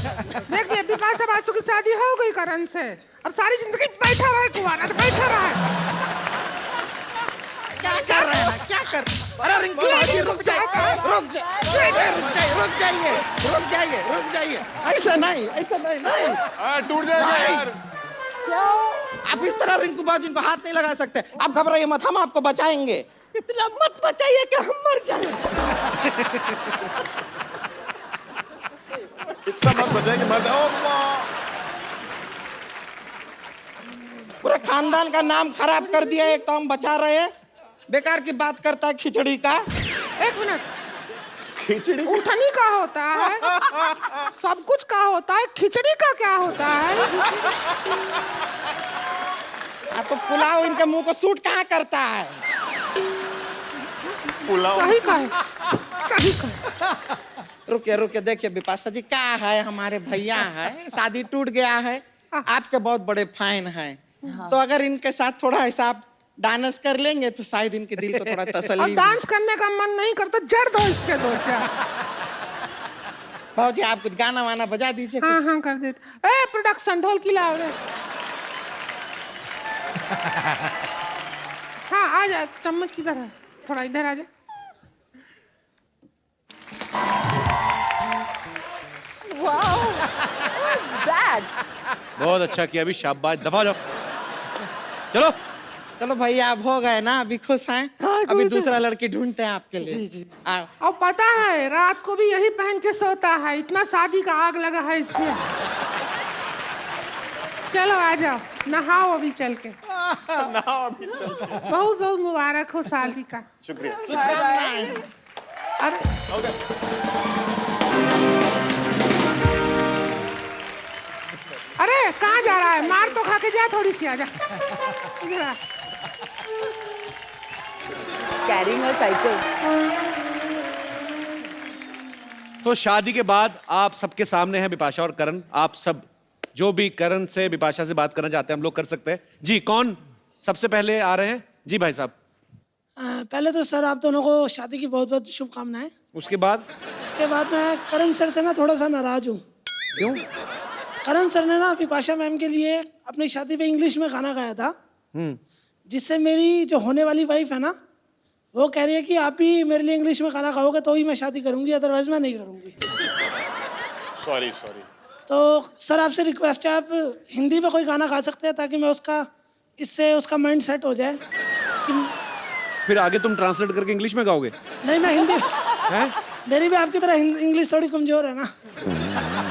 [SPEAKER 5] देख ले बिपाशा बासु की शादी हो गई करण से, अब सारी जिंदगी बैठा रहे कुंवारा, बैठा रहे।
[SPEAKER 6] क्या कर रहे हैं? क्या कर? अरे रिंकू भाई रुक जाइए। ऐसा नहीं नहीं।
[SPEAKER 2] टूट जाएगा यार।
[SPEAKER 6] आप इस तरह रिंकू बाबूजी को हाथ नहीं लगा सकते। आप घबराइए मत, हम आपको बचाएंगे।
[SPEAKER 5] इतना मत बचाइए कि हम मर जाएं।
[SPEAKER 2] इतना मत बचाए कि मर जाओ।
[SPEAKER 6] पूरे खानदान का नाम खराब कर दिया। एक तो हम बचा रहे हैं, बेकार की बात करता है खिचड़ी का।
[SPEAKER 5] एक मिनट,
[SPEAKER 2] खिचड़ी
[SPEAKER 5] उठनी का होता है, सब कुछ का होता है, खिचड़ी का क्या होता है?
[SPEAKER 6] तो पुलाव इनके मुंह को सूट कहाँ करता है?
[SPEAKER 2] पुलाव
[SPEAKER 5] सही कहे।
[SPEAKER 6] रुकिए देखिए बिपाशा जी, क्या है हमारे भैया है, शादी टूट गया है, आपके बहुत बड़े फैन हैं। तो अगर इनके साथ थोड़ा ऐसा आप डांस कर लेंगे तो शायद इनके दिल को थोड़ा
[SPEAKER 5] और
[SPEAKER 6] तसल्ली।
[SPEAKER 5] डांस करने का मन नहीं करता, जड़ दो इसके दो चार।
[SPEAKER 6] भाजी आप कुछ गाना वाना बजा दीजिए।
[SPEAKER 5] हाँ कर देते। ए प्रोडक्शन ढोल की लाओ रे। हाँ आ जा, चम्मच किधर है? थोड़ा इधर आ जा।
[SPEAKER 1] बहुत अच्छा किया, अभी शाबाश, दफा जाओ। चलो
[SPEAKER 6] चलो भैया आप हो गए ना, अभी खुश हैं?
[SPEAKER 5] हाँ
[SPEAKER 6] अभी दूसरा लड़की ढूंढते हैं आपके लिए।
[SPEAKER 5] जी जी।
[SPEAKER 6] आओ।
[SPEAKER 5] और पता है रात को भी यही पहन के सोता है, इतना शादी का आग लगा है इसमें। चलो आ जाओ, नहाओ अभी चल के। बहुत बहुत मुबारक हो शादी का।
[SPEAKER 2] शुक्रिया।
[SPEAKER 5] अरे अरे कहाँ जा रहा है? मार तो खा के जा, थोड़ी सी आजा। इधर आ।
[SPEAKER 8] Carrying a cycle.
[SPEAKER 1] तो शादी के बाद आप सबके सामने हैं बिपाशा और करण। आप सब जो भी करण से बिपाशा से बात करना चाहते हैं हम लोग कर सकते हैं। जी कौन सबसे पहले आ रहे हैं? जी भाई साहब।
[SPEAKER 10] पहले तो सर आप दोनों को शादी की बहुत बहुत शुभकामनाएं।
[SPEAKER 1] उसके बाद?
[SPEAKER 10] उसके बाद मैं करण सर से ना थोड़ा सा नाराज हूँ।
[SPEAKER 1] क्यों?
[SPEAKER 10] करण सर ने ना बिपाशा मैम के लिए अपनी शादी पे इंग्लिश में गाना गाया था, जिससे मेरी जो होने वाली वाइफ है ना, वो कह रही है कि आप ही मेरे लिए इंग्लिश में गाना गाओगे तो ही मैं शादी करूंगी, अदरवाइज मैं नहीं करूंगी।
[SPEAKER 2] सॉरी।
[SPEAKER 10] तो सर आपसे रिक्वेस्ट है, आप हिंदी में कोई गाना गा सकते हैं ताकि मैं इससे उसका माइंड सेट हो जाए कि
[SPEAKER 1] फिर आगे तुम ट्रांसलेट करके इंग्लिश में गाओगे?
[SPEAKER 10] नहीं मैं हिंदी
[SPEAKER 1] हैं?
[SPEAKER 10] मेरी भी आपकी तरह इंग्लिश थोड़ी कमजोर है ना।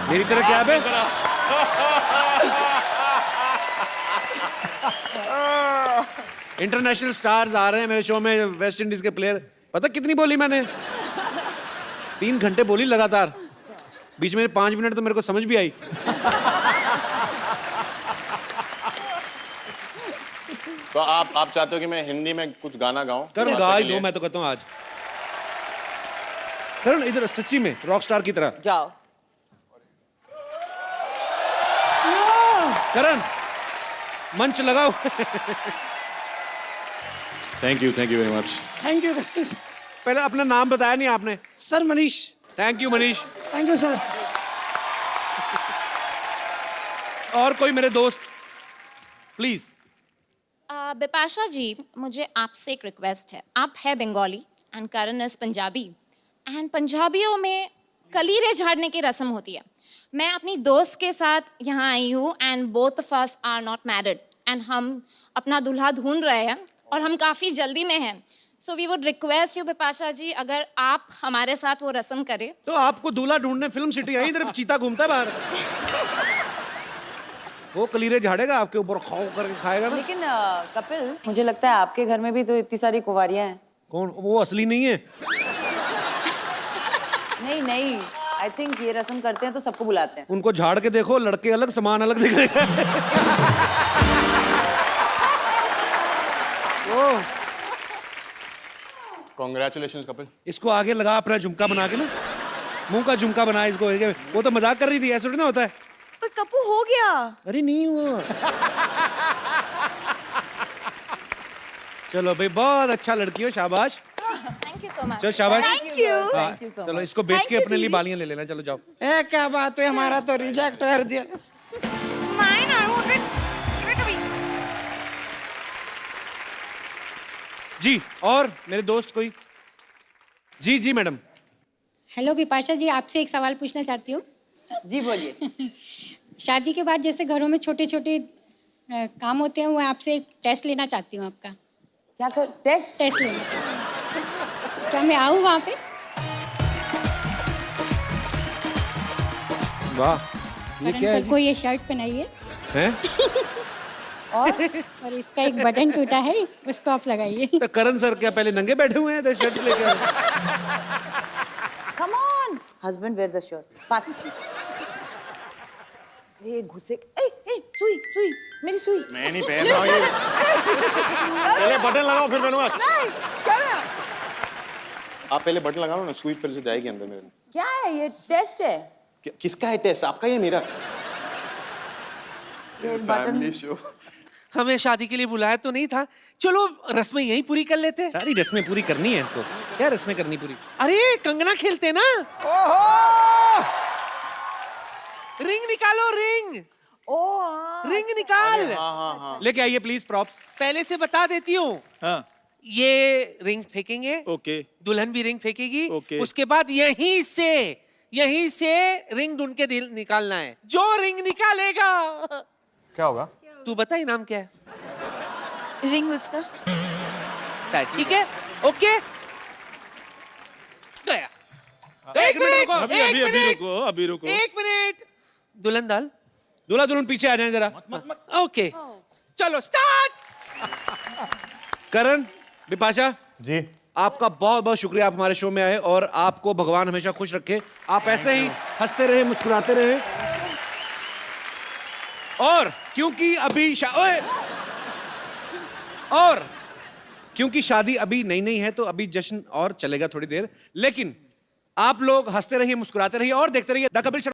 [SPEAKER 1] मेरी तरह क्या है? इंटरनेशनल स्टार्स आ रहे हैं मेरे शो में, वेस्ट इंडीज के प्लेयर। पता कितनी बोली मैंने? 3 घंटे बोली लगातार, बीच में 5 मिनट तो मेरे को समझ भी आई।
[SPEAKER 2] तो आप चाहते हो कि मैं हिंदी में कुछ गाना गाऊं?
[SPEAKER 1] करण गा ही दो, मैं तो कहता हूँ आज। करण इधर सच्ची में रॉक स्टार की तरह
[SPEAKER 8] जाओ।
[SPEAKER 1] करण मंच लगाओ।
[SPEAKER 2] Thank you very much.
[SPEAKER 10] Thank you
[SPEAKER 1] पहले अपना नाम बताया नहीं आपने।
[SPEAKER 10] Sir. Manish.
[SPEAKER 1] Thank you Manish.
[SPEAKER 10] Thank you sir.
[SPEAKER 1] और कोई मेरे दोस्त प्लीज।
[SPEAKER 11] बिपाशा जी, मुझे आपसे एक रिक्वेस्ट है। आप है Bengali and Karan is Punjabi, and पंजाबियों में कलीरे झाड़ने की रस्म होती है। मैं अपनी दोस्त के साथ यहाँ आई हूँ and both of us are not married and हम अपना दूल्हा ढूंढ रहे हैं और हम काफ़ी जल्दी में हैं। So we would request you Bipasha ji, अगर आप हमारे साथ वो रस्म करें।
[SPEAKER 1] तो आपको दूल्हा ढूंढने फिल्म सिटी आई, इधर चीता घूमता है बाहर। वो कलीरे झाड़ेगा आपके ऊपर, खाओ करके खाएगा ना।
[SPEAKER 8] लेकिन कपिल, मुझे लगता है आपके घर में भी तो इतनी सारी कुंवारियां हैं।
[SPEAKER 1] कौन? वो असली नहीं है।
[SPEAKER 8] नहीं, आई थिंक ये रस्म करते हैं तो सबको बुलाते हैं।
[SPEAKER 1] उनको झाड़ के देखो, लड़के अलग सामान अलग दिख रहे हैं।
[SPEAKER 2] कॉन्ग्रेचुलेशंस कपिल।
[SPEAKER 1] इसको आगे लगा अपना झुमका बना के ना, मुंह का झुमका बना इसको। वो तो मजाक कर रही थी, ऐसा थोड़ी ना होता है।
[SPEAKER 4] पर कपू हो गया।
[SPEAKER 1] अरे नहीं हुआ। चलो भाई, बहुत अच्छा लड़की हो, शाबाश।
[SPEAKER 11] Thank you so much.
[SPEAKER 1] चलो शाबाश।
[SPEAKER 4] Thank you.
[SPEAKER 1] हाँ, चलो इसको बेच के अपने लिए बालियां ले लेना। चलो जाओ।
[SPEAKER 6] ए क्या बात है, हमारा तो रिजेक्ट कर दिया।
[SPEAKER 7] Mine, I wanted straight away.
[SPEAKER 1] जी और मेरे दोस्त कोई? जी मैडम।
[SPEAKER 12] हेलो बिपाशा जी, आपसे एक सवाल पूछना चाहती हूँ।
[SPEAKER 8] जी बोलिए।
[SPEAKER 12] शादी के बाद जैसे घरों में छोटे छोटे काम होते हैं, वो आपसे एक टेस्ट लेना चाहती हूँ आपका।
[SPEAKER 8] क्या कर? टेस्ट
[SPEAKER 12] लेना चाहती हूँ। क्या मैं आऊँ वहाँ पे?
[SPEAKER 1] वाह, ये
[SPEAKER 12] करण
[SPEAKER 1] क्या
[SPEAKER 12] सर को ये शर्ट पहनाइए
[SPEAKER 1] है?
[SPEAKER 12] और इसका एक बटन टूटा है, उसको आप लगाइए।
[SPEAKER 1] तो करण सर क्या पहले नंगे बैठे हुए हैं शर्ट लेकर?
[SPEAKER 8] Come on husband, where the shirt fast. अरे घुसे। सुई मेरी सुई।
[SPEAKER 2] मैं नहीं पहन रहा हूँ ये। पहले बटन लगाओ फिर पहनूंगा। आप पहले बटन लगाओ ना, सुई फिर से जाएगी अंदर मेरे।
[SPEAKER 8] क्या है ये? टेस्ट है।
[SPEAKER 2] किसका है टेस्ट? आपका या मेरा?
[SPEAKER 8] Family
[SPEAKER 2] show.
[SPEAKER 5] हमें शादी के लिए बुलाया तो नहीं था, चलो रस्में यहीं पूरी कर लेते हैं।
[SPEAKER 1] सारी रस्में पूरी करनी है इनको। क्या रस्में करनी पूरी?
[SPEAKER 5] अरे कंगना खेलते ना। रिंग निकालो, रिंग। रिंग निकाल।
[SPEAKER 2] हाँ।
[SPEAKER 1] लेके आइए प्लीज प्रॉप्स।
[SPEAKER 5] पहले से बता देती हूँ।
[SPEAKER 1] हाँ।
[SPEAKER 5] ये रिंग फेंकेंगे,
[SPEAKER 1] ओके।
[SPEAKER 5] दुल्हन भी रिंग फेंकेगी,
[SPEAKER 1] ओके।
[SPEAKER 5] उसके बाद यहीं से रिंग ढूंढ के निकालना है। जो रिंग निकालेगा।
[SPEAKER 2] क्या होगा?
[SPEAKER 5] तू बता इनाम क्या है?
[SPEAKER 4] रिंग उसका।
[SPEAKER 5] ठीक है,
[SPEAKER 1] ओके गया। एक मिनट रुको,
[SPEAKER 13] अभी रुको।
[SPEAKER 14] एक मिनट। दुल्हन दाल।
[SPEAKER 1] दूल्हा दुल्हन पीछे आ जाए जरा।
[SPEAKER 14] ओके चलो स्टार्ट।
[SPEAKER 1] करण, बिपाशा
[SPEAKER 2] जी,
[SPEAKER 1] आपका बहुत बहुत शुक्रिया, आप हमारे शो में आए और आपको भगवान हमेशा खुश रखे। आप ऐसे ही हंसते रहे, मुस्कुराते रहे। और क्योंकि अभी क्योंकि शादी अभी नई है तो अभी जश्न और चलेगा थोड़ी देर, लेकिन आप लोग हंसते रहिए, मुस्कुराते रहिए और देखते रहिए द कपिल शर्मा।